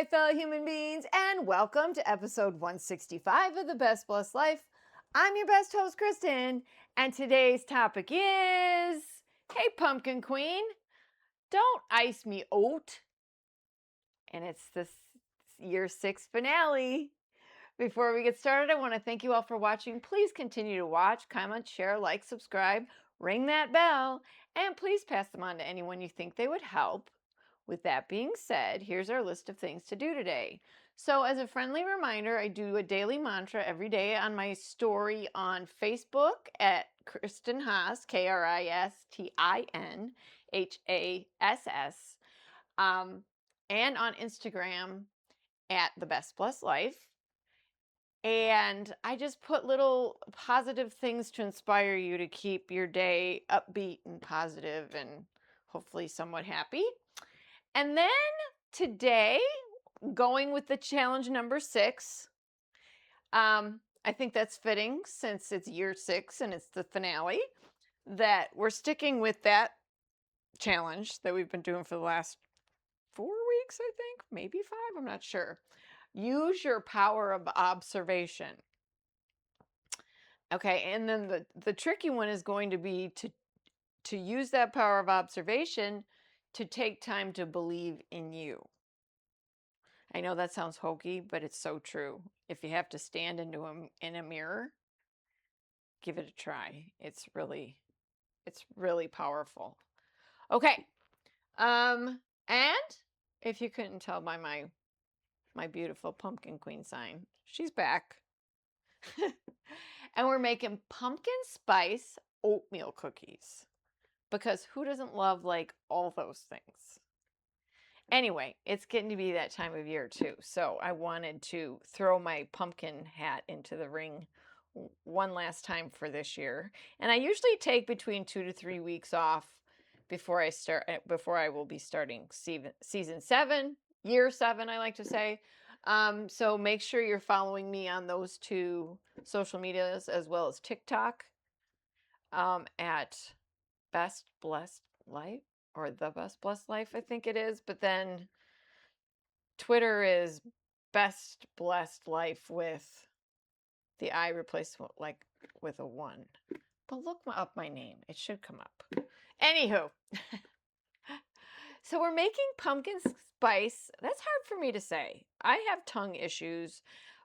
my fellow human beings, and welcome to episode 165 of The Best Blessed Life. I'm your best host, Kristen, and today's topic is Hey, Pumpkin Queen, don't ice me oat. And it's this year 6 finale. Before we get started, I want to thank you all for watching. Please continue to watch, comment, share, like, subscribe, ring that bell, and please pass them on to anyone you think they would help. With that being said, here's our list of things to do today. So, as a friendly reminder, I do a daily mantra every day on my story on Facebook at Kristen Haas, KristinHass, and on Instagram at The Best Blessed Life. And I just put little positive things to inspire you to keep your day upbeat and positive and hopefully somewhat happy. And then today, going with the challenge number 6, I think that's fitting since it's year 6 and it's the finale, that we're sticking with that challenge that we've been doing for the last 4 weeks, I think, maybe 5, I'm not sure. Use your power of observation. Okay, and then the tricky one is going to be to use that power of observation to take time to believe in you. I know that sounds hokey, but it's so true. If you have to stand in a mirror, give it a try. It's really powerful. Okay. And if you couldn't tell by my beautiful pumpkin queen sign, she's back. And we're making pumpkin spice oatmeal cookies. Because who doesn't love like all those things? Anyway, it's getting to be that time of year too. So I wanted to throw my pumpkin hat into the ring one last time for this year. And I usually take between 2 to 3 weeks off before I will be starting season 7, year 7, I like to say. So make sure you're following me on those 2 social medias as well as TikTok at Best Blessed Life or The Best Blessed Life, I think it is. But then Twitter is Best Blessed Life with the I replaced like with a 1. But look up my name. It should come up. Anywho. So we're making pumpkin spice. That's hard for me to say. I have tongue issues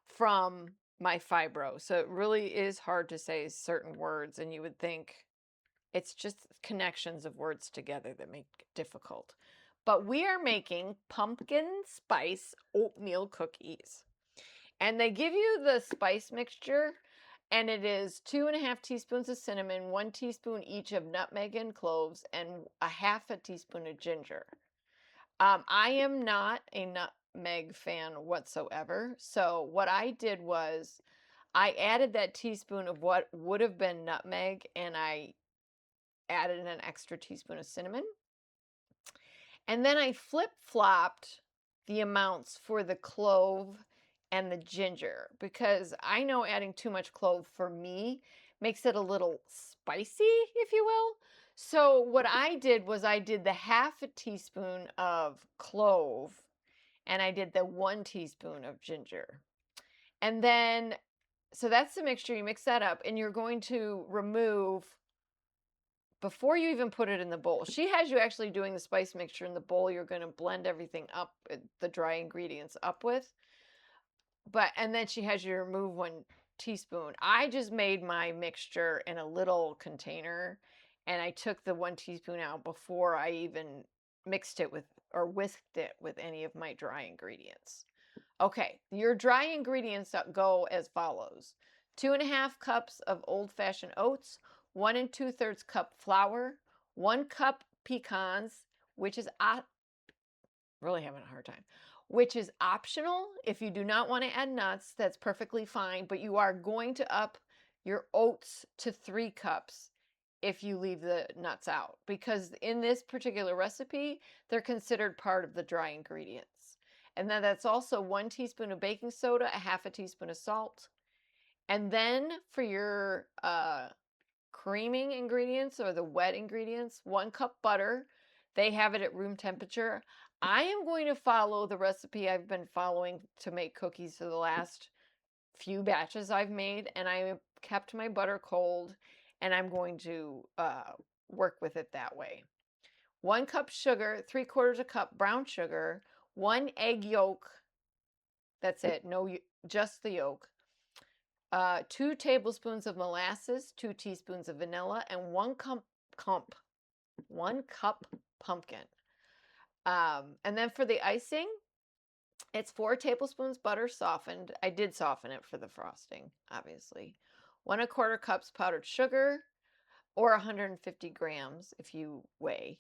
from my fibro. So it really is hard to say certain words. And you would think it's just connections of words together that make it difficult. But we are making pumpkin spice oatmeal cookies. And they give you the spice mixture, and it is 2.5 teaspoons of cinnamon, 1 teaspoon each of nutmeg and cloves, and a half a teaspoon of ginger. I am not a nutmeg fan whatsoever. So what I did was I added that teaspoon of what would have been nutmeg, and I added an extra teaspoon of cinnamon. And then I flip-flopped the amounts for the clove and the ginger because I know adding too much clove for me makes it a little spicy, if you will. So what I did was I did the half a teaspoon of clove and I did the 1 teaspoon of ginger. And then, so that's the mixture. You mix that up and you're going to remove before you even put it in the bowl. She has you actually doing the spice mixture in the bowl you're going to blend everything up, the dry ingredients up with. And then she has you remove 1 teaspoon. I just made my mixture in a little container and I took the 1 teaspoon out before I even mixed it with or whisked it with any of my dry ingredients. Okay, your dry ingredients go as follows. 2.5 cups of old-fashioned oats, 1 2/3 cup flour, 1 cup pecans, which is really having a hard time, which is optional. If you do not want to add nuts, that's perfectly fine, but you are going to up your oats to 3 cups if you leave the nuts out, because in this particular recipe, they're considered part of the dry ingredients. And then that's also 1 teaspoon of baking soda, a half a teaspoon of salt. And then for your creaming ingredients or the wet ingredients, 1 cup butter. They have it at room temperature. I am going to follow the recipe I've been following to make cookies for the last few batches I've made, and I kept my butter cold, and I'm going to work with it that way. 1 cup sugar, 3/4 a cup brown sugar, 1 egg yolk. That's it. No, just the yolk. 2 tablespoons of molasses, 2 teaspoons of vanilla, and 1 cup pumpkin. And then for the icing, it's 4 tablespoons butter softened. I did soften it for the frosting, obviously. 1 1/4 cups powdered sugar, or 150 grams if you weigh.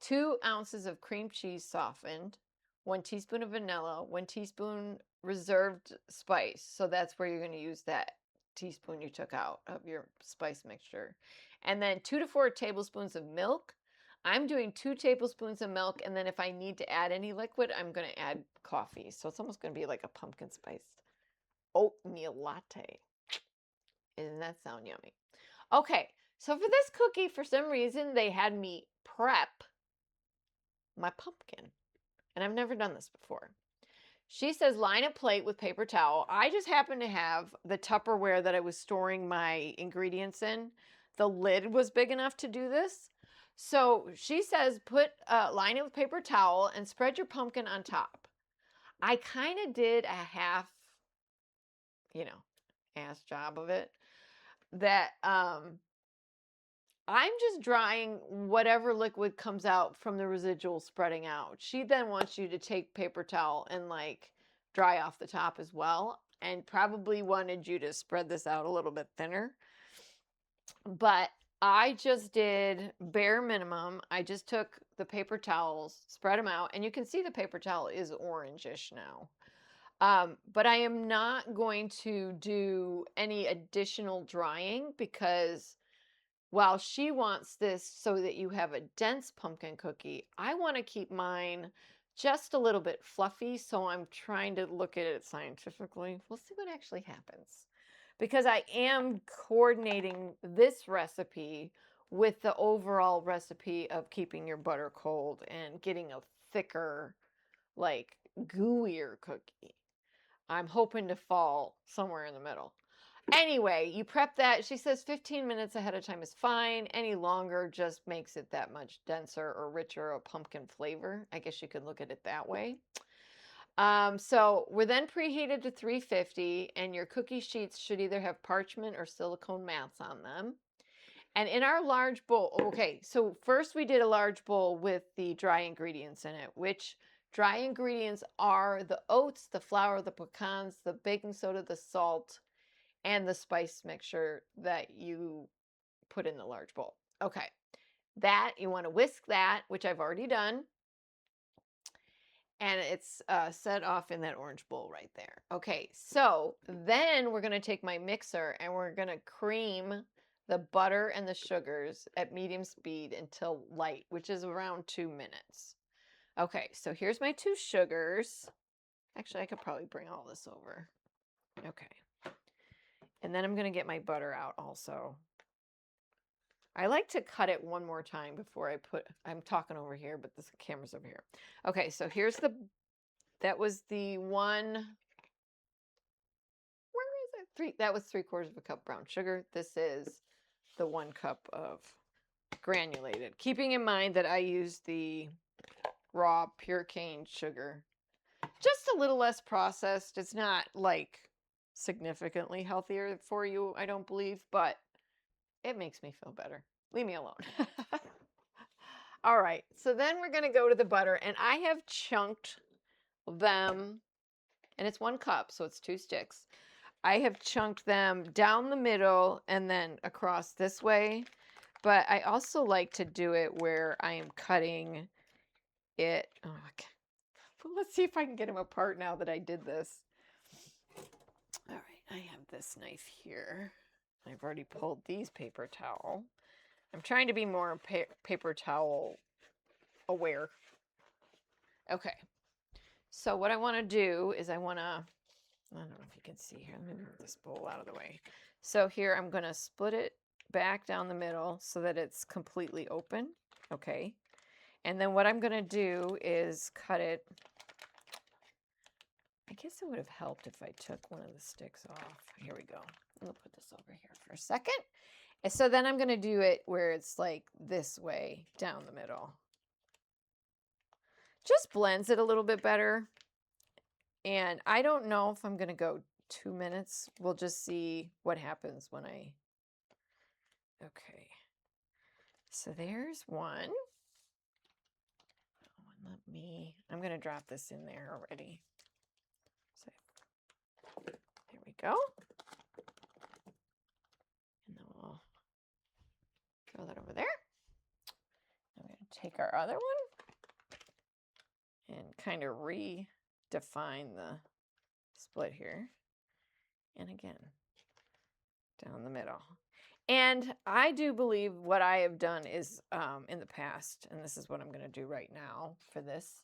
2 ounces of cream cheese softened. 1 teaspoon of vanilla. 1 teaspoon reserved spice. So that's where you're going to use that teaspoon you took out of your spice mixture. And then 2 to 4 tablespoons of milk. I'm doing 2 tablespoons of milk, and then if I need to add any liquid, I'm going to add coffee. So it's almost going to be like a pumpkin spiced oatmeal latte. Doesn't that sound yummy? Okay, so for this cookie, for some reason, they had me prep my pumpkin. And I've never done this before. She says line a plate with paper towel. I just happen to have the Tupperware that I was storing my ingredients in. The lid was big enough to do this. So she says line it with paper towel and spread your pumpkin on top. I kind of did a half, ass job of it. That I'm just drying whatever liquid comes out from the residual spreading out. She then wants you to take paper towel and dry off the top as well, and probably wanted you to spread this out a little bit thinner. But I just did bare minimum. I just took the paper towels, spread them out, and you can see the paper towel is orangish now. But I am not going to do any additional drying because while she wants this so that you have a dense pumpkin cookie, I want to keep mine just a little bit fluffy, so I'm trying to look at it scientifically. We'll see what actually happens. Because I am coordinating this recipe with the overall recipe of keeping your butter cold and getting a thicker, gooier cookie. I'm hoping to fall somewhere in the middle. Anyway, you prep that. She says 15 minutes ahead of time is fine. Any longer just makes it that much denser or richer a pumpkin flavor. I guess you could look at it that way. So we're then preheated to 350, and your cookie sheets should either have parchment or silicone mats on them. And in our large bowl, okay, so first we did a large bowl with the dry ingredients in it, which dry ingredients are the oats, the flour, the pecans, the baking soda, the salt, and the spice mixture that you put in the large bowl. Okay, that you want to whisk that, which I've already done. And it's set off in that orange bowl right there. Okay, so then we're going to take my mixer and we're going to cream the butter and the sugars at medium speed until light, which is around 2 minutes. Okay, so here's my 2 sugars. Actually, I could probably bring all this over. Okay. And then I'm going to get my butter out also. I like to cut it one more time before I'm talking over here, but this camera's over here. Okay, so that was the one, where is it? That was 3/4 of a cup brown sugar. This is the 1 cup of granulated. Keeping in mind that I use the raw pure cane sugar. Just a little less processed. It's not significantly healthier for you, I don't believe, but it makes me feel better. Leave me alone. All right, so then we're going to go to the butter, and I have chunked them, and it's 1 cup, so it's 2 sticks. I have chunked them down the middle and then across this way, but I also like to do it where I am cutting it. Oh, okay. Let's see if I can get them apart now that I did this. All right, I have this knife here. I've already pulled these paper towel. I'm trying to be more paper towel aware. Okay, so what I want to do is I don't know if you can see here. Let me move this bowl out of the way. So here I'm going to split it back down the middle so that it's completely open. Okay, And then what I'm going to do is cut it. I guess it would have helped if I took one of the sticks off. Here we go. We'll put this over here for a second. And so then I'm going to do it where it's like this way down the middle. Just blends it a little bit better. And I don't know if I'm going to go 2 minutes. We'll just see what happens when I... Okay. So there's one. Oh, and I'm going to drop this in there already. So there we go. And then we'll throw that over there. I'm going to take our other one and kind of redefine the split here. And again, down the middle. And I do believe what I have done is in the past, and this is what I'm going to do right now for this,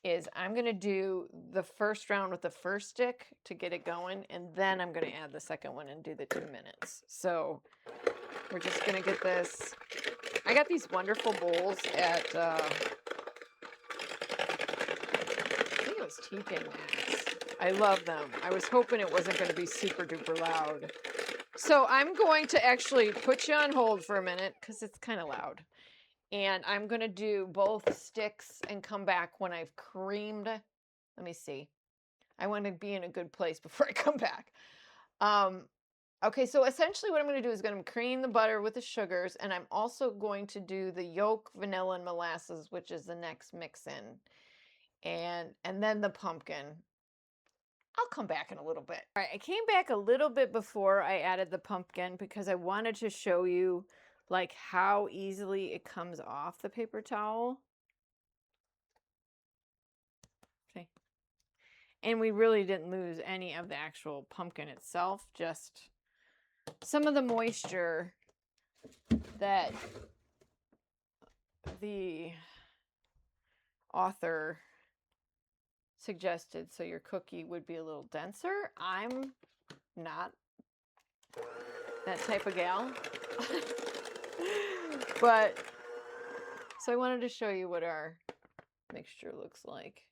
is I'm going to do the first round with the first stick to get it going, and then I'm going to add the second one and do the 2 minutes. So we're just going to get this. I got these wonderful bowls at, I think it was TK Maxx. I love them. I was hoping it wasn't going to be super duper loud. So I'm going to actually put you on hold for a minute because it's kind of loud. And I'm going to do both sticks and come back when I've creamed. Let me see. I want to be in a good place before I come back. Okay, so essentially what I'm going to do is going to cream the butter with the sugars. And I'm also going to do the yolk, vanilla, and molasses, which is the next mix in. And then the pumpkin. I'll come back in a little bit. All right, I came back a little bit before I added the pumpkin because I wanted to show you like how easily it comes off the paper towel. Okay. And we really didn't lose any of the actual pumpkin itself, just some of the moisture that the author suggested so your cookie would be a little denser. I'm not that type of gal. But so I wanted to show you what our mixture looks like.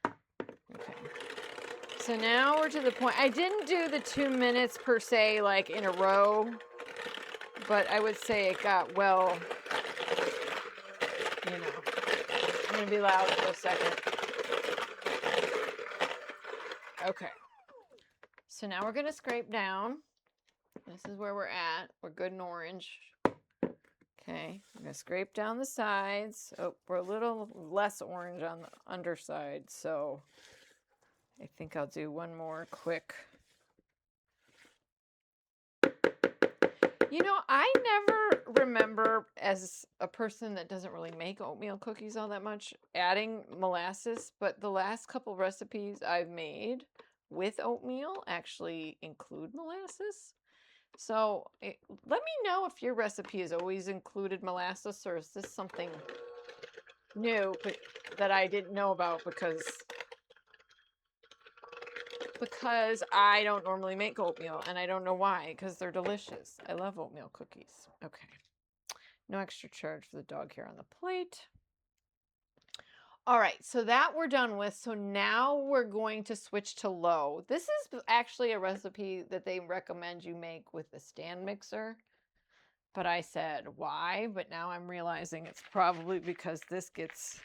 Okay. So now we're to the point. I didn't do the 2 minutes per se, like in a row, but I would say it got well, you know. I'm going to be loud for a second. Okay. So now we're going to scrape down. This is where we're at. We're good and orange. Okay, I'm going to scrape down the sides. Oh, we're a little less orange on the underside, so I think I'll do one more quick. You know, I never remember, as a person that doesn't really make oatmeal cookies all that much, adding molasses, but the last couple recipes I've made with oatmeal actually include molasses. So let me know if your recipe has always included molasses, or is this something new that I didn't know about because I don't normally make oatmeal, and I don't know why, because they're delicious. I love oatmeal cookies. Okay. No extra charge for the dog hair on the plate. All right, so that we're done with. So now we're going to switch to low. This is actually a recipe that they recommend you make with the stand mixer. But I said, why? But now I'm realizing it's probably because this gets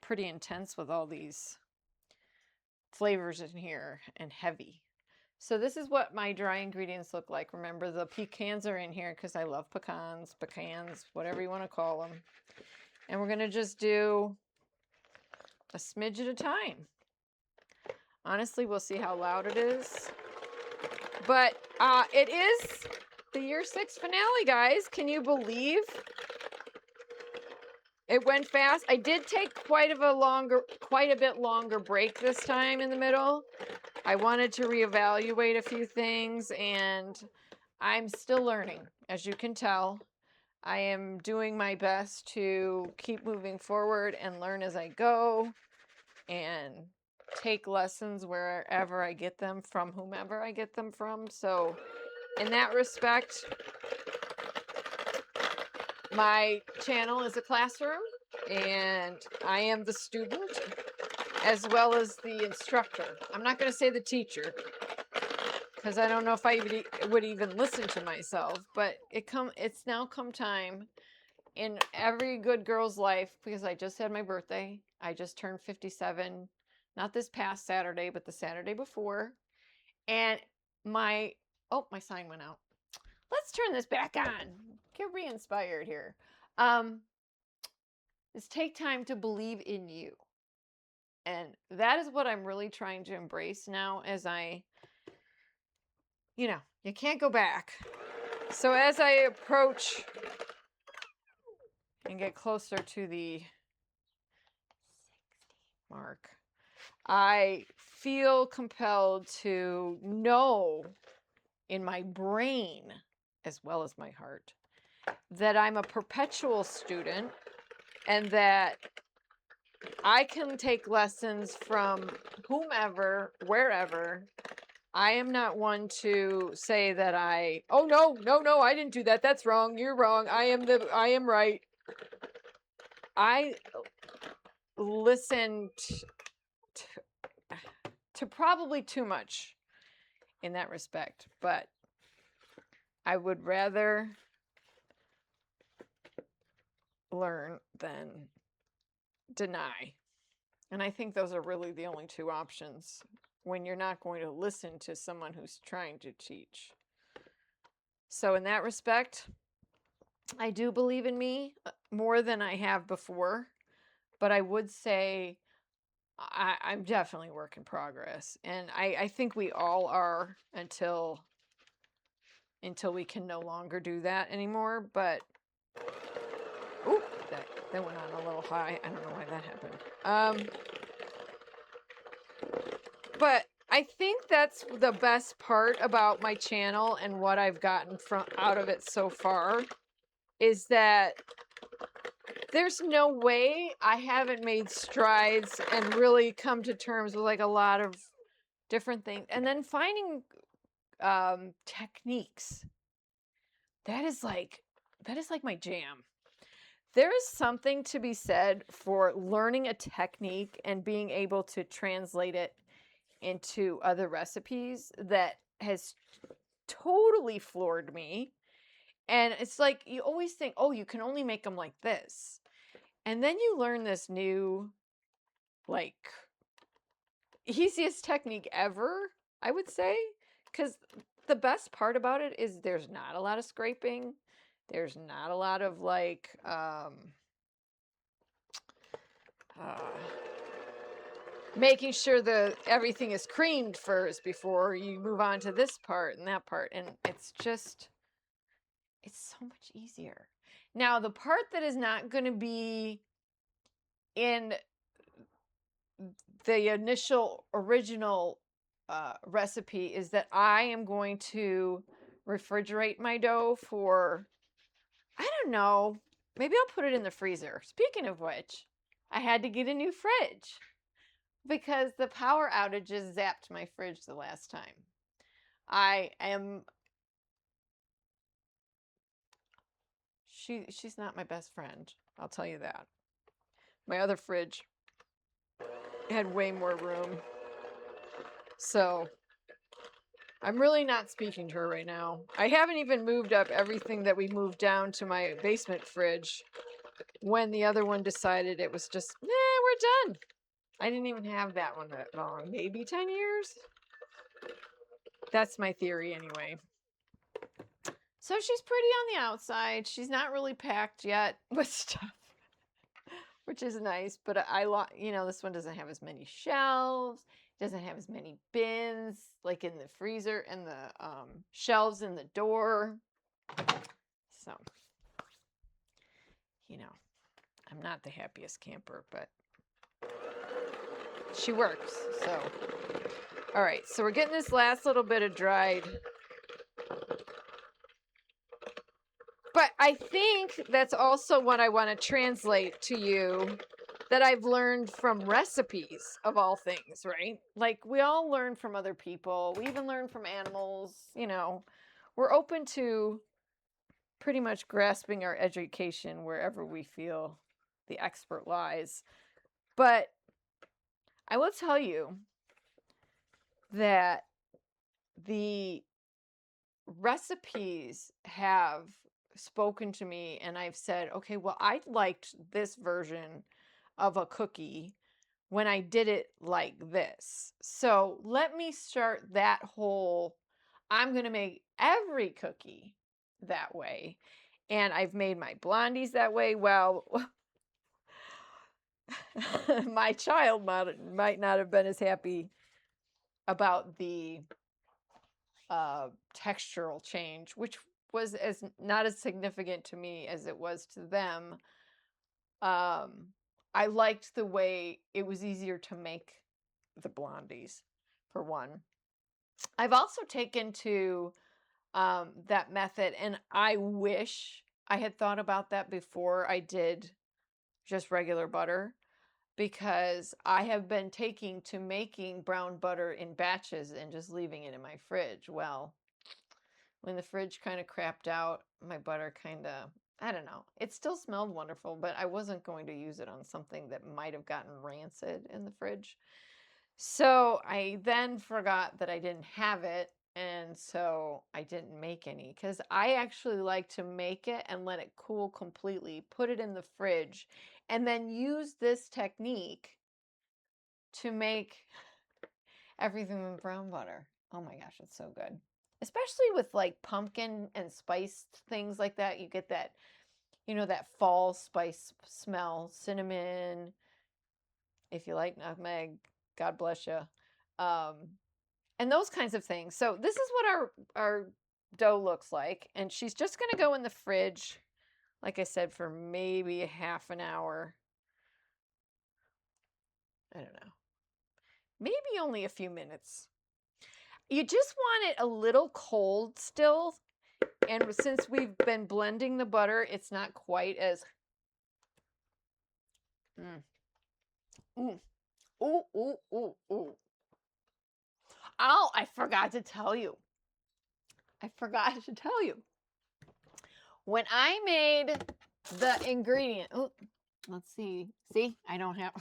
pretty intense with all these flavors in here and heavy. So this is what my dry ingredients look like. Remember, the pecans are in here because I love pecans, whatever you want to call them. And we're going to just do a smidge at a time. Honestly, we'll see how loud it is. But it is the year 6 finale, guys. Can you believe it went fast? I did take quite a bit longer break this time in the middle. I wanted to reevaluate a few things, and I'm still learning, as you can tell. I am doing my best to keep moving forward and learn as I go and take lessons wherever I get them from, whomever I get them from. So in that respect, my channel is a classroom, and I am the student as well as the instructor. I'm not going to say the teacher because I don't know if I would even listen to myself, but it's now come time in every good girl's life, because I just had my birthday. I just turned 57, not this past Saturday, but the Saturday before. And my sign went out. Let's turn this back on. Get re-inspired here. Is take time to believe in you. And that is what I'm really trying to embrace now, as you can't go back. So as I approach and get closer to the 60 mark, I feel compelled to know in my brain, as well as my heart, that I'm a perpetual student and that I can take lessons from whomever, wherever. I am not one to say that oh no, I didn't do that. That's wrong. You're wrong. I am right. I listen to probably too much in that respect, but I would rather learn than deny. And I think those are really the only two options when you're not going to listen to someone who's trying to teach. So in that respect, I do believe in me more than I have before, but I would say I'm definitely work in progress. And I think we all are until we can no longer do that anymore. But ooh, that went on a little high. I don't know why that happened. But I think that's the best part about my channel and what I've gotten out of it so far, is that there's no way I haven't made strides and really come to terms with like a lot of different things. And then finding techniques. That is like my jam. There is something to be said for learning a technique and being able to translate it into other recipes that has totally floored me. And it's like you always think, oh, you can only make them like this. And then you learn this new, like, easiest technique ever, I would say. Because the best part about it is there's not a lot of scraping. There's not a lot of, like, making sure that everything is creamed first before you move on to this part and that part. And it's so much easier. Now, the part that is not going to be in the initial original recipe is that I am going to refrigerate my dough for, I don't know, maybe I'll put it in the freezer. Speaking of which, I had to get a new fridge because the power outages zapped my fridge the last time. She's not my best friend, I'll tell you that. My other fridge had way more room. So I'm really not speaking to her right now. I haven't even moved up everything that we moved down to my basement fridge when the other one decided it was just, we're done. I didn't even have that one that long. Maybe 10 years? That's my theory anyway. So she's pretty on the outside. She's not really packed yet with stuff, which is nice. But this one doesn't have as many shelves. Doesn't have as many bins, like in the freezer and the shelves in the door. So, I'm not the happiest camper, but she works. So, all right. So we're getting this last little bit of dried. But I think that's also what I want to translate to you, that I've learned from recipes of all things, right? Like we all learn from other people. We even learn from animals, We're open to pretty much grasping our education wherever we feel the expert lies. But I will tell you that the recipes have spoken to me, and I've said, okay, well, I liked this version of a cookie when I did it like this. So let me start that whole, I'm going to make every cookie that way. And I've made my blondies that way. Well, my child might not have been as happy about the textural change, which was as not as significant to me as it was to them. I liked the way it was easier to make the blondies, for one. I've also taken to that method, and I wish I had thought about that before I did just regular butter, because I have been taking to making brown butter in batches and just leaving it in my fridge. Well, when the fridge kind of crapped out, my butter kind of, I don't know. It still smelled wonderful, but I wasn't going to use it on something that might have gotten rancid in the fridge. So I then forgot that I didn't have it, and so I didn't make any, because I actually like to make it and let it cool completely, put it in the fridge, and then use this technique to make everything with brown butter. Oh my gosh, it's so good. Especially with like pumpkin and spice things like that. You get that, that fall spice smell, cinnamon. If you like nutmeg, God bless you. And those kinds of things. So this is what our dough looks like. And she's just going to go in the fridge, like I said, for maybe a half an hour. I don't know. Maybe only a few minutes. You just want it a little cold still. And since we've been blending the butter, it's not quite as... Ooh, ooh, ooh, ooh, ooh. Oh, I forgot to tell you. When I made the ingredient... Oh, let's see. See, I don't have...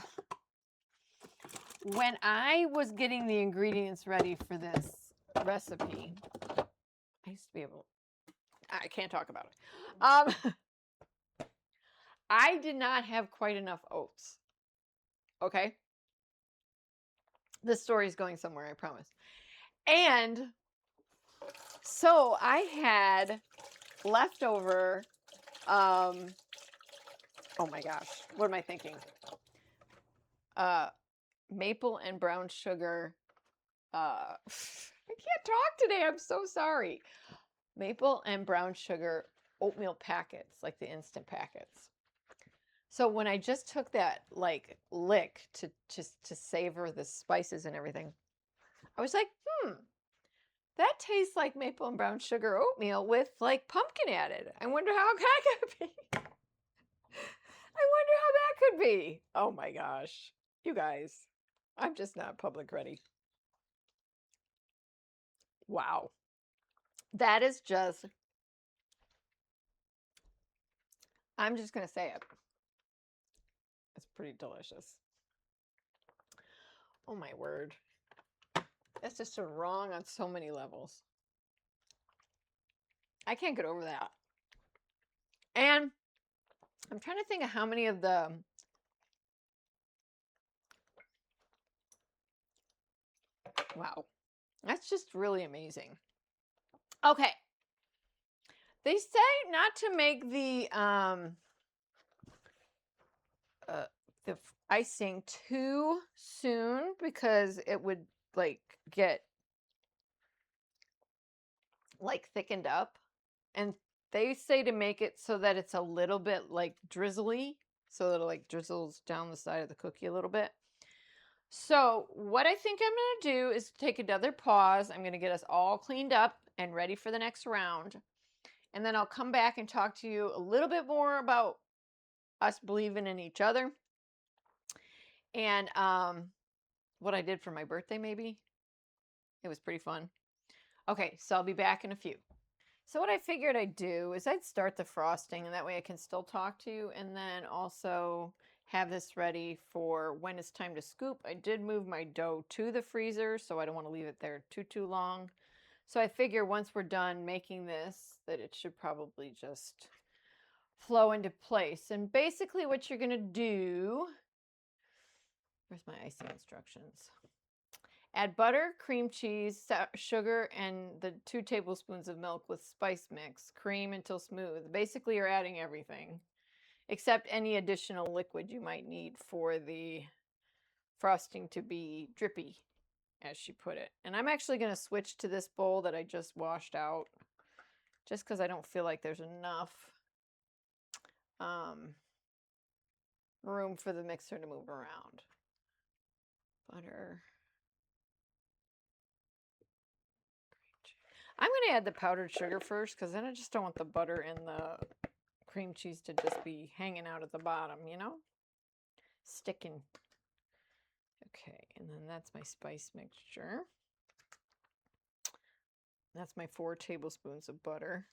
When I was getting the ingredients ready for this recipe, I used to be able... I can't talk about it. I did not have quite enough oats. Okay? This story is going somewhere, I promise. And so I had leftover, oh my gosh, what am I thinking? Maple and brown sugar. I can't talk today. I'm so sorry. Maple and brown sugar oatmeal packets, like the instant packets. So when I just took that like lick to savor the spices and everything, I was like, that tastes like maple and brown sugar oatmeal with like pumpkin added. I wonder how that could be. Oh my gosh. You guys, I'm just not public ready. Wow. That is just, I'm just going to say it. It's pretty delicious. Oh my word. That's just so wrong on so many levels. I can't get over that. And I'm trying to think of how many of the wow. That's just really amazing. Okay. They say not to make the icing too soon, because it would like get like thickened up. And they say to make it so that it's a little bit like drizzly, so that it like drizzles down the side of the cookie a little bit. So what I think I'm going to do is take another pause. I'm going to get us all cleaned up and ready for the next round. And then I'll come back and talk to you a little bit more about us believing in each other. And what I did for my birthday, maybe. It was pretty fun. Okay, so I'll be back in a few. So what I figured I'd do is I'd start the frosting, and that way I can still talk to you, and then also have this ready for when it's time to scoop. I did move my dough to the freezer, so I don't want to leave it there too long. So I figure once we're done making this, that it should probably just flow into place. And basically what you're going to do, where's my icing instructions? Add butter, cream cheese, sugar, and the 2 tablespoons of milk with spice mix. Cream until smooth. Basically, you're adding everything except any additional liquid you might need for the frosting to be drippy, as she put it. And I'm actually going to switch to this bowl that I just washed out just because I don't feel like there's enough room for the mixer to move around. Butter. I'm going to add the powdered sugar first because then I just don't want the butter and the cream cheese to just be hanging out at the bottom, you know? Sticking. Okay, and then that's my spice mixture. That's my 4 tablespoons of butter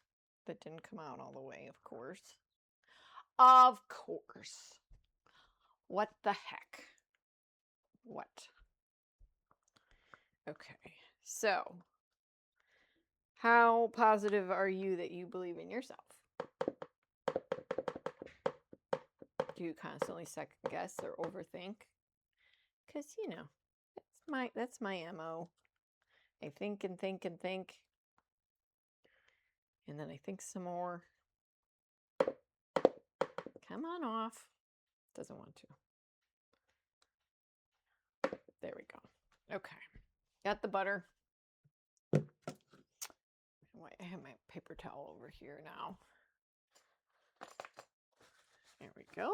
that didn't come out all the way, of course. Of course. What the heck? What? Okay, so how positive are you that you believe in yourself? Do you constantly second guess or overthink? Because, you know, that's my MO. I think and think and think. And then I think some more. Come on off. Doesn't want to. There we go. Okay. Got the butter. Wait, I have my paper towel over here now. There we go.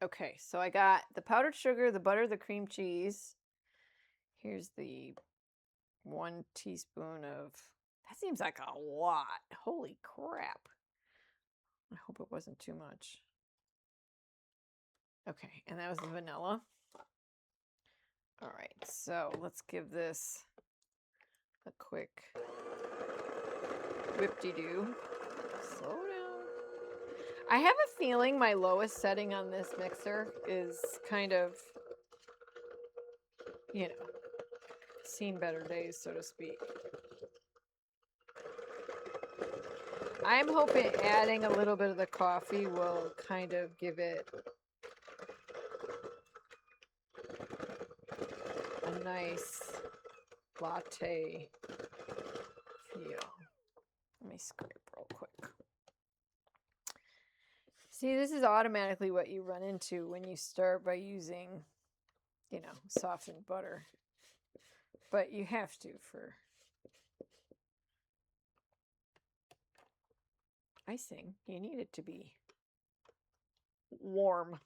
Okay, so I got the powdered sugar, the butter, the cream cheese. Here's the 1 teaspoon of, that seems like a lot. Holy crap. I hope it wasn't too much. Okay, and that was the vanilla. All right, so let's give this a quick whip-de-doo. Slow down. I have a feeling my lowest setting on this mixer is kind of, you know, seen better days, so to speak. I'm hoping adding a little bit of the coffee will kind of give it a nice latte feel. Let me scrape real quick. See, this is automatically what you run into when you start by using, you know, softened butter. But you have to for icing. You need it to be warm.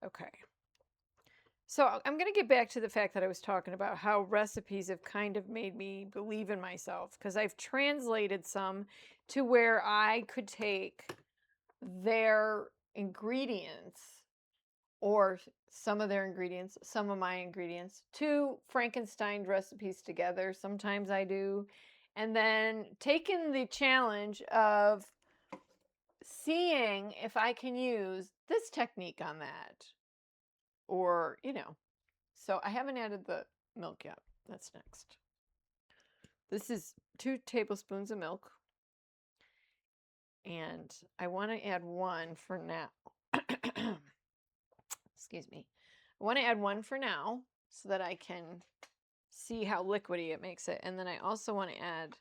Okay. So I'm going to get back to the fact that I was talking about how recipes have kind of made me believe in myself because I've translated some to where I could take their ingredients or some of their ingredients, some of my ingredients, 2 Frankenstein recipes together. Sometimes I do. And then taking the challenge of seeing if I can use this technique on that. Or, you know, so I haven't added the milk yet. That's next. This is 2 tablespoons of milk. And I want to add 1 for now. Excuse me. I want to add 1 for now so that I can see how liquidy it makes it. And then I also want to add,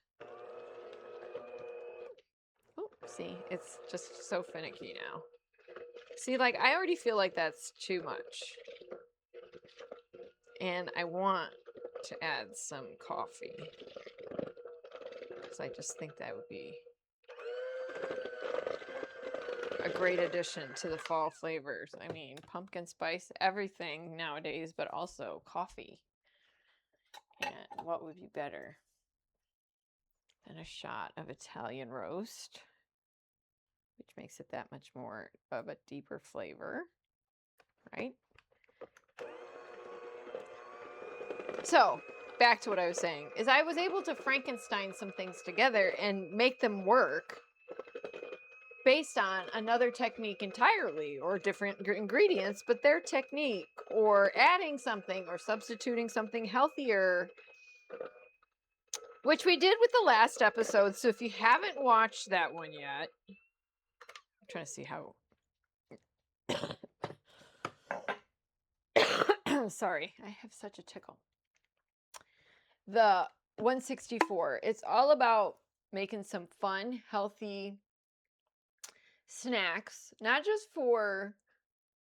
oh, see, it's just so finicky now. See, like, I already feel like that's too much. And I want to add some coffee. Because I just think that would be a great addition to the fall flavors. I mean, pumpkin spice, everything nowadays, but also coffee. And what would be better than a shot of Italian roast, which makes it that much more of a deeper flavor, right? So back to what I was saying, is I was able to Frankenstein some things together and make them work based on another technique entirely, or different ingredients, but their technique, or adding something or substituting something healthier, which we did with the last episode. So if you haven't watched that one yet, I'm trying to see how. Sorry, I have such a tickle. The 164, it's all about making some fun, healthy snacks, not just for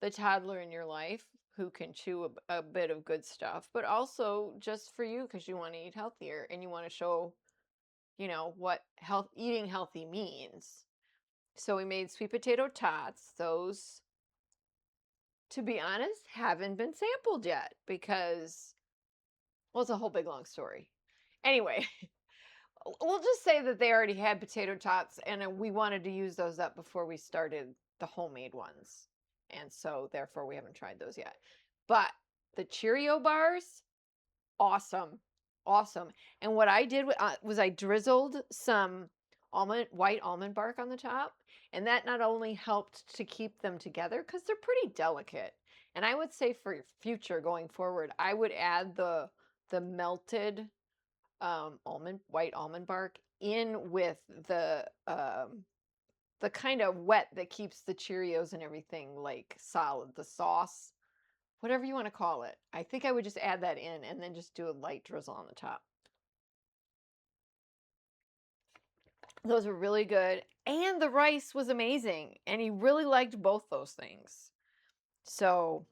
the toddler in your life who can chew a bit of good stuff, but also just for you because you want to eat healthier and you want to show, what eating healthy means. So we made sweet potato tots. Those, to be honest, haven't been sampled yet because, well, it's a whole big long story. Anyway, we'll just say that they already had potato tots and we wanted to use those up before we started the homemade ones. And so therefore we haven't tried those yet. But the Cheerio bars, awesome. Awesome. And what I did was I drizzled some white almond bark on the top, and that not only helped to keep them together because they're pretty delicate. And I would say for future going forward, I would add the melted white almond bark in with the kind of wet that keeps the Cheerios and everything like solid, the sauce, whatever you want to call it. I think I would just add that in and then just do a light drizzle on the top. Those were really good. And the rice was amazing. And he really liked both those things. So,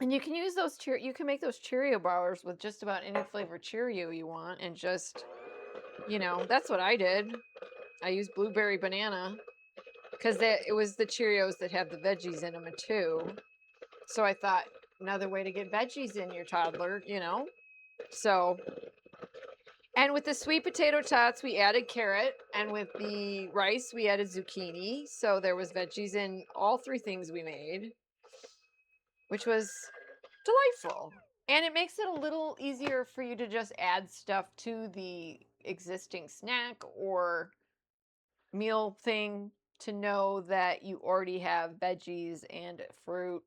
and you can use those, you can make those Cheerio bars with just about any flavor Cheerio you want. And just, that's what I did. I used blueberry banana because it was the Cheerios that have the veggies in them too. So I thought, another way to get veggies in your toddler, So, and with the sweet potato tots, we added carrot. And with the rice, we added zucchini. So there was veggies in all three things we made, which was delightful. And it makes it a little easier for you to just add stuff to the existing snack or meal thing to know that you already have veggies and fruit.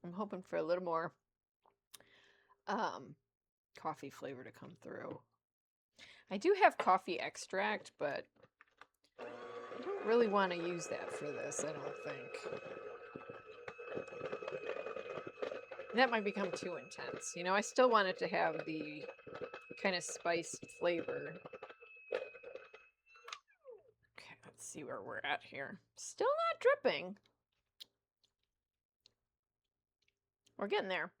I'm hoping for a little more coffee flavor to come through. I do have coffee extract, but I don't really want to use that for this, I don't think. That might become too intense. I still want it to have the kind of spiced flavor. Okay, let's see where we're at here. Still not dripping. We're getting there.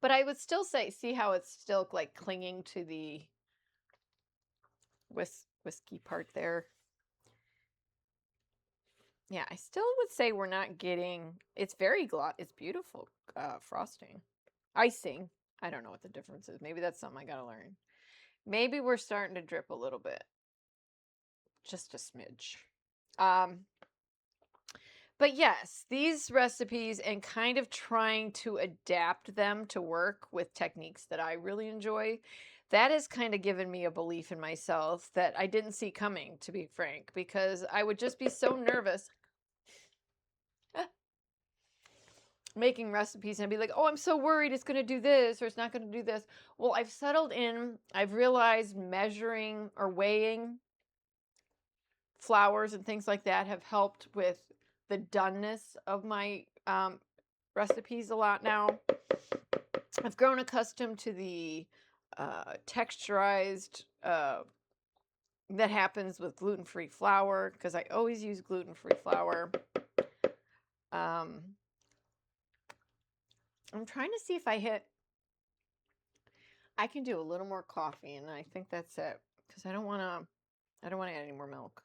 But I would still say, see how it's still like clinging to the whiskey part there. Yeah, I still would say we're not getting, it's very it's beautiful frosting. Icing. I don't know what the difference is. Maybe that's something I gotta learn. Maybe we're starting to drip a little bit. Just a smidge. But yes, these recipes and kind of trying to adapt them to work with techniques that I really enjoy, that has kind of given me a belief in myself that I didn't see coming, to be frank, because I would just be so nervous making recipes and I'd be like, oh, I'm so worried it's going to do this or it's not going to do this. Well, I've settled in. I've realized measuring or weighing flours and things like that have helped with the doneness of my recipes a lot now. I've grown accustomed to the texturized that happens with gluten-free flour because I always use gluten-free flour. I'm trying to see if I can do a little more coffee, and I think that's it because I don't want to add any more milk.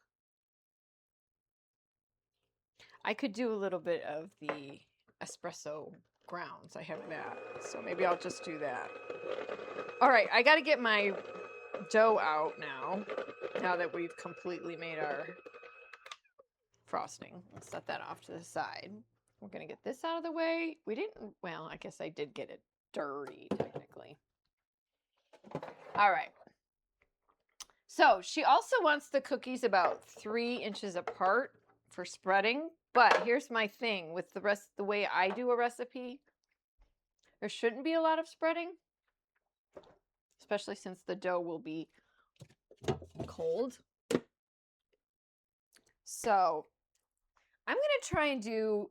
I could do a little bit of the espresso grounds. I have that, so maybe I'll just do that. All right, I got to get my dough out now that we've completely made our frosting. Let's set that off to the side. We're going to get this out of the way. We didn't, well, I guess I did get it dirty technically. All right. So she also wants the cookies about 3 inches apart for spreading. But here's my thing with the way I do a recipe, there shouldn't be a lot of spreading, especially since the dough will be cold. So I'm going to try and do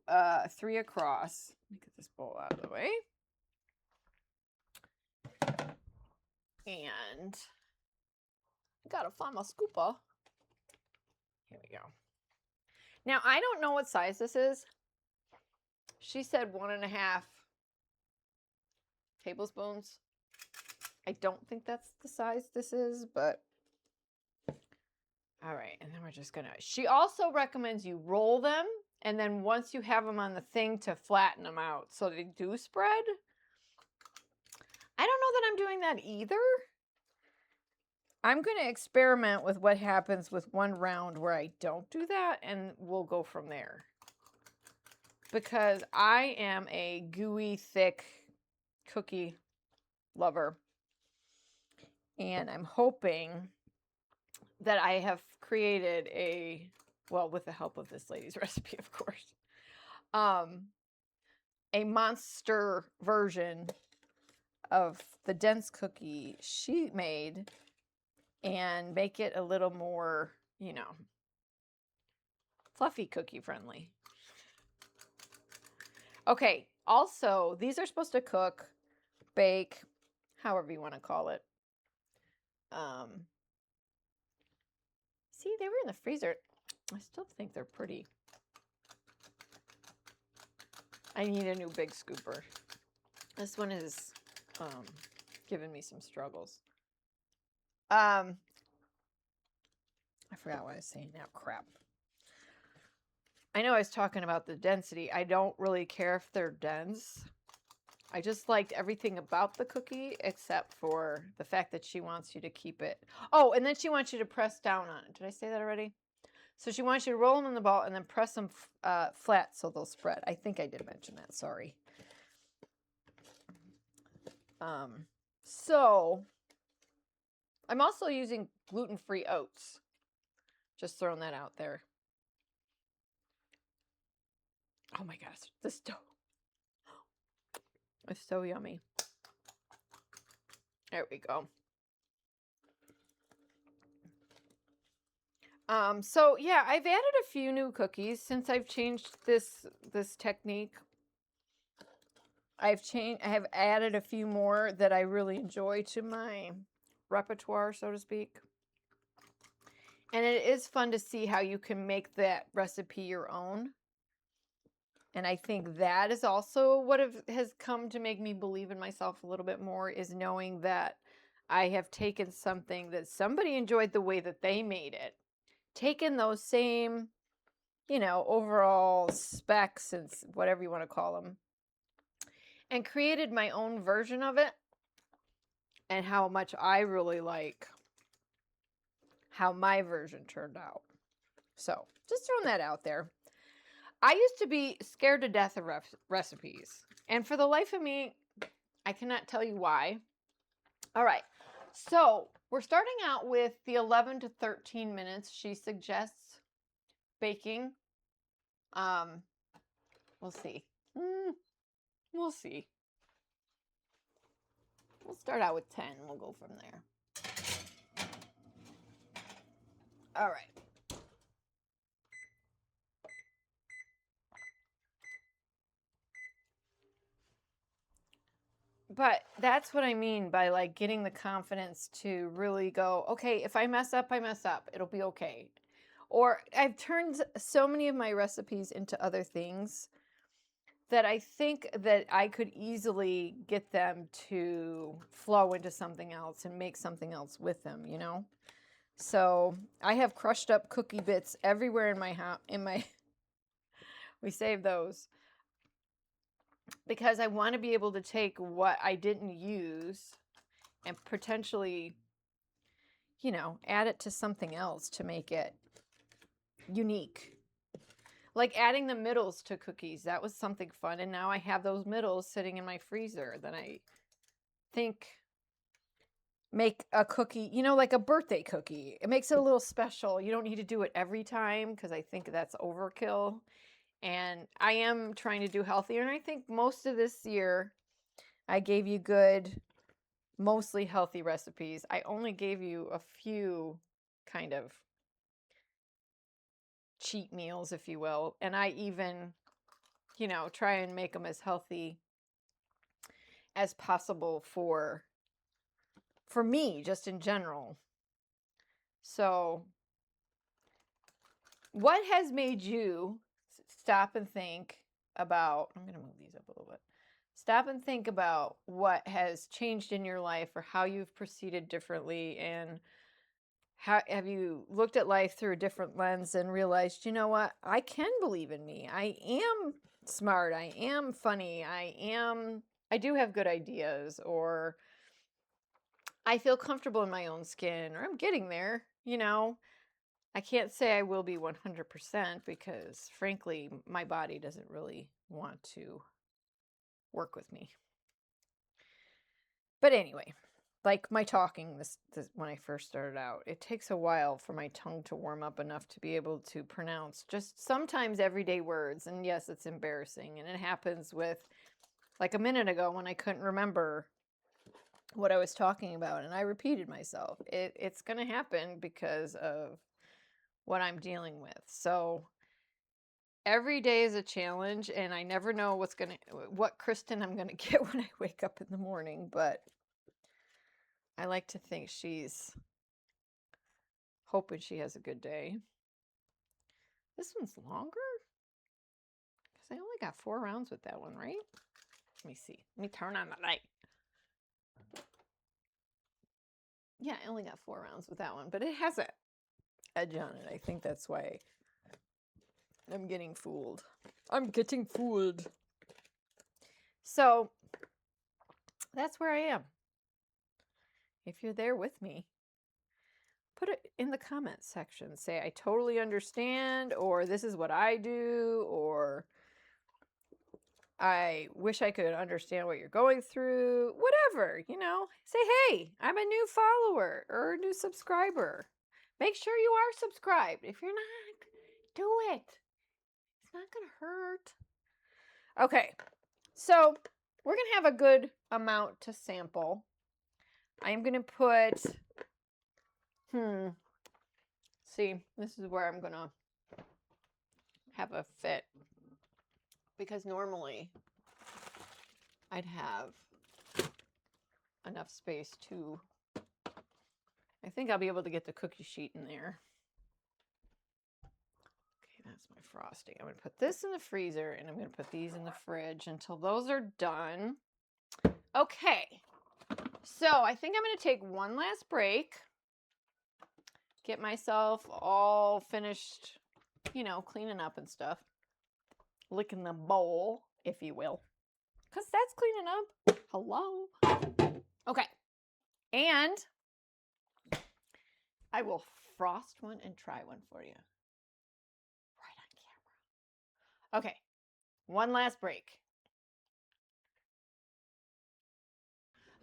3 across. Let me get this bowl out of the way. And I gotta find my scooper. Here we go. Now, I don't know what size this is. She said 1.5 tablespoons. I don't think that's the size this is, but all right. And then we're just gonna, she also recommends you roll them, and then once you have them on the thing, to flatten them out so they do spread. I don't know that I'm doing that either. I'm going to experiment with what happens with one round where I don't do that, and we'll go from there. Because I am a gooey, thick cookie lover. And I'm hoping that I have created a, well, with the help of this lady's recipe, of course, a monster version of the dense cookie she made, and make it a little more, you know, fluffy cookie friendly. Okay, also, these are supposed to cook, bake, however you want to call it. See, they were in the freezer. I still think they're pretty. I need a new big scooper. This one is giving me some struggles. I forgot what I was saying now. Crap. I know I was talking about the density. I don't really care if they're dense. I just liked everything about the cookie except for the fact that she wants you to keep it. Oh, and then she wants you to press down on it. Did I say that already? So she wants you to roll them in the ball and then press them flat so they'll spread. I think I did mention that. Sorry. So I'm also using gluten-free oats. Just throwing that out there. Oh my gosh, this dough is so yummy. There we go. So yeah, I've added a few new cookies since I've changed this technique. I have added a few more that I really enjoy to my repertoire, so to speak. And it is fun to see how you can make that recipe your own. And I think that is also what has come to make me believe in myself a little bit more, is knowing that I have taken something that somebody enjoyed the way that they made it, taken those same, you know, overall specs and whatever you want to call them, and created my own version of it, and how much I really like how my version turned out. So just throwing that out there. I used to be scared to death of recipes, and for the life of me, I cannot tell you why. All right, so we're starting out with the 11 to 13 minutes she suggests baking. We'll see. We'll see. We'll start out with 10. We'll go from there. All right. But that's what I mean by like getting the confidence to really go, okay, if I mess up, I mess up. It'll be okay. Or I've turned so many of my recipes into other things that I think that I could easily get them to flow into something else and make something else with them, you know? So I have crushed up cookie bits everywhere in my house. We save those because I want to be able to take what I didn't use and potentially, you know, add it to something else to make it unique. Like adding the middles to cookies. That was something fun. And now I have those middles sitting in my freezer that I think make a cookie, like a birthday cookie. It makes it a little special. You don't need to do it every time because I think that's overkill. And I am trying to do healthier. And I think most of this year I gave you good, mostly healthy recipes. I only gave you a few kind of cheat meals, if you will. And I even, try and make them as healthy as possible for me, just in general. So, what has made you stop and think about, I'm going to move these up a little bit. Stop and think about what has changed in your life or how you've proceeded differently, and how have you looked at life through a different lens and realized, you know what? I can believe in me. I am smart. I am funny. I do have good ideas, or I feel comfortable in my own skin, or I'm getting there, I can't say I will be 100% because, frankly, my body doesn't really want to work with me. But anyway, like my talking this when I first started out, it takes a while for my tongue to warm up enough to be able to pronounce just sometimes everyday words. And yes, it's embarrassing. And it happens with, like a minute ago when I couldn't remember what I was talking about and I repeated myself. It's going to happen because of what I'm dealing with. So every day is a challenge, and I never know what Kristen I'm going to get when I wake up in the morning, but I like to think she's hoping she has a good day. This one's longer? Because I only got 4 rounds with that one, right? Let me see. Let me turn on the light. Yeah, I only got 4 rounds with that one, but it has a edge on it. I think that's why I'm getting fooled. I'm getting fooled. So that's where I am. If you're there with me, put it in the comments section. Say, I totally understand, or this is what I do, or I wish I could understand what you're going through. Whatever, Say, hey, I'm a new follower or a new subscriber. Make sure you are subscribed. If you're not, do it. It's not going to hurt. Okay, so we're going to have a good amount to sample. I'm going to put, see, this is where I'm going to have a fit. Because normally I'd have enough space to, I think I'll be able to get the cookie sheet in there. Okay, that's my frosting. I'm going to put this in the freezer, and I'm going to put these in the fridge until those are done. Okay, so I think I'm going to take one last break, get myself all finished, cleaning up and stuff, licking the bowl, if you will, because that's cleaning up. Hello. Okay, and I will frost one and try one for you right on camera. Okay, one last break.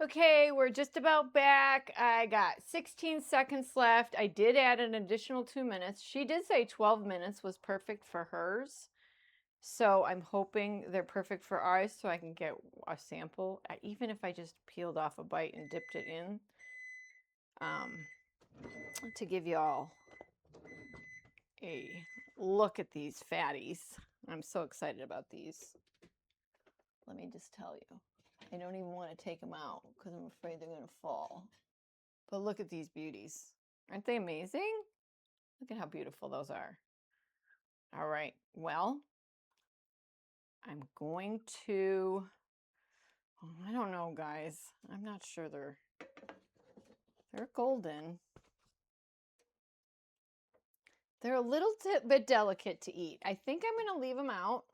Okay, we're just about back. I got 16 seconds left. I did add an additional 2 minutes. She did say 12 minutes was perfect for hers. So I'm hoping they're perfect for ours so I can get a sample, even if I just peeled off a bite and dipped it in, to give you all a look at these fatties. I'm so excited about these. Let me just tell you, I don't even want to take them out because I'm afraid they're going to fall. But look at these beauties. Aren't they amazing? Look at how beautiful those are. All right, well, I'm going to, I don't know, guys. I'm not sure they're golden. They're a little bit delicate to eat. I think I'm going to leave them out.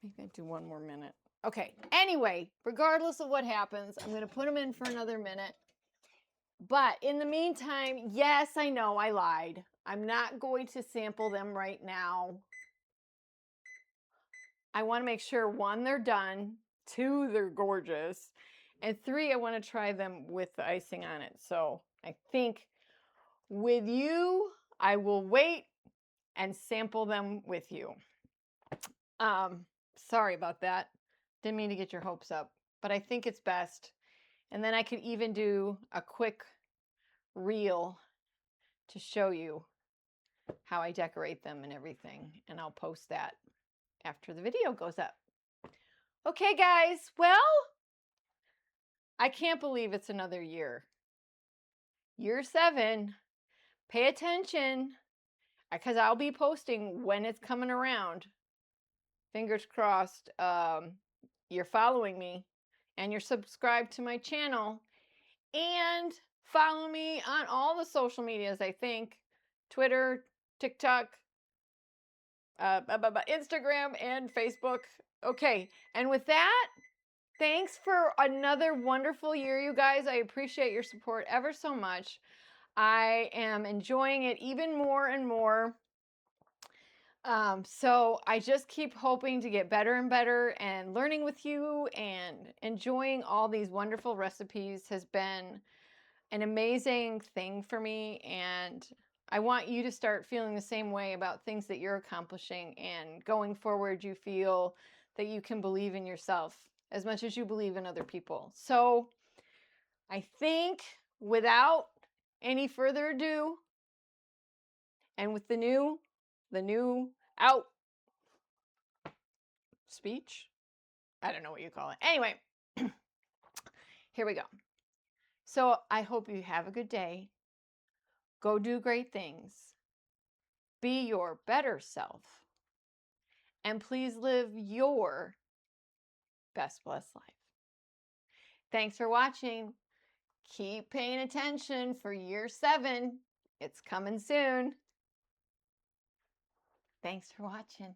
Maybe I do 1 more minute. Okay, anyway, regardless of what happens, I'm going to put them in for another minute. But in the meantime, yes, I know I lied. I'm not going to sample them right now. I want to make sure, one, they're done, two, they're gorgeous, and three, I want to try them with the icing on it. So I think with you, I will wait and sample them with you. Sorry about that. Didn't mean to get your hopes up, but I think it's best. And then I could even do a quick reel to show you how I decorate them and everything. And I'll post that after the video goes up. Okay, guys. Well, I can't believe it's another year. Year 7. Pay attention, because I'll be posting when it's coming around. Fingers crossed. You're following me and you're subscribed to my channel, and follow me on all the social medias, I think. Twitter, TikTok, Instagram, and Facebook. Okay, and with that, thanks for another wonderful year, you guys. I appreciate your support ever so much. I am enjoying it even more and more. So I just keep hoping to get better and better, and learning with you and enjoying all these wonderful recipes has been an amazing thing for me. And I want you to start feeling the same way about things that you're accomplishing, and going forward, you feel that you can believe in yourself as much as you believe in other people. So I think, without any further ado, and with the new out speech, I don't know what you call it. Anyway, here we go. So I hope you have a good day. Go do great things. Be your better self. And please live your best blessed life. Thanks for watching. Keep paying attention for year 7. It's coming soon. Thanks for watching.